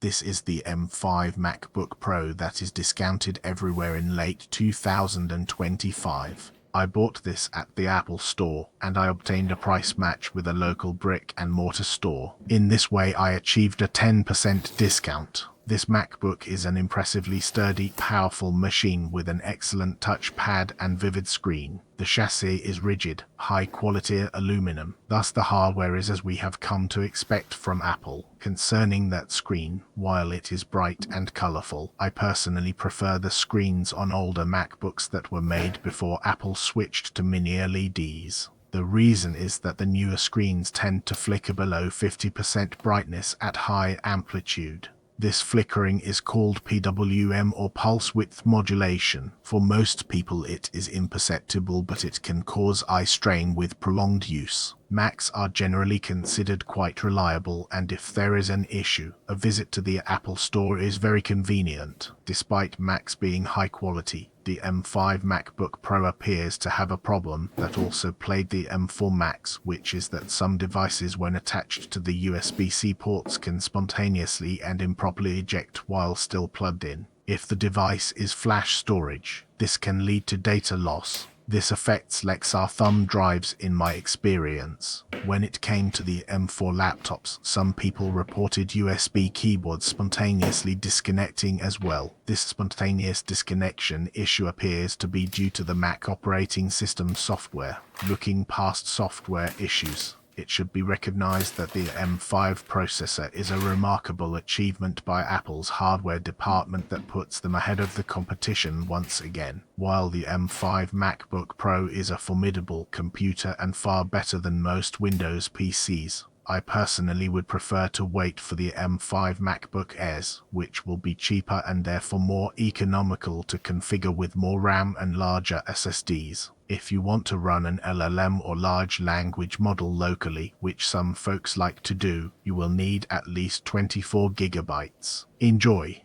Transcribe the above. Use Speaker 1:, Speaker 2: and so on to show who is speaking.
Speaker 1: This is the M5 Macbook Pro that is discounted everywhere in late 2025. I bought this at the Apple Store, and I obtained a price match with a local brick and mortar store. In this way, I achieved a 10% discount. This MacBook is an impressively sturdy, powerful machine with an excellent touchpad and vivid screen. The chassis is rigid, high-quality aluminum, thus the hardware is as we have come to expect from Apple. Concerning that screen, while it is bright and colorful, I personally prefer the screens on older MacBooks that were made before Apple switched to mini LEDs. The reason is that the newer screens tend to flicker below 50% brightness at high amplitude. This flickering is called PWM or pulse width modulation. For most people it is imperceptible, but it can cause eye strain with prolonged use. Macs are generally considered quite reliable, and if there is an issue, a visit to the Apple Store is very convenient. Despite Macs being high quality, the M5 MacBook Pro appears to have a problem that also plagued the M4 Macs, which is that some devices when attached to the USB-C ports can spontaneously and improperly eject while still plugged in. If the device is flash storage, this can lead to data loss. This affects Lexar thumb drives in my experience. When it came to the M4 laptops, some people reported USB keyboards spontaneously disconnecting as well. This spontaneous disconnection issue appears to be due to the Mac operating system software. Looking past software issues, it should be recognized that the M5 processor is a remarkable achievement by Apple's hardware department that puts them ahead of the competition once again. While the M5 MacBook Pro is a formidable computer and far better than most Windows PCs, I personally would prefer to wait for the M5 MacBook Airs, which will be cheaper and therefore more economical to configure with more RAM and larger SSDs. If you want to run an LLM or large language model locally, which some folks like to do, you will need at least 24 GB. Enjoy!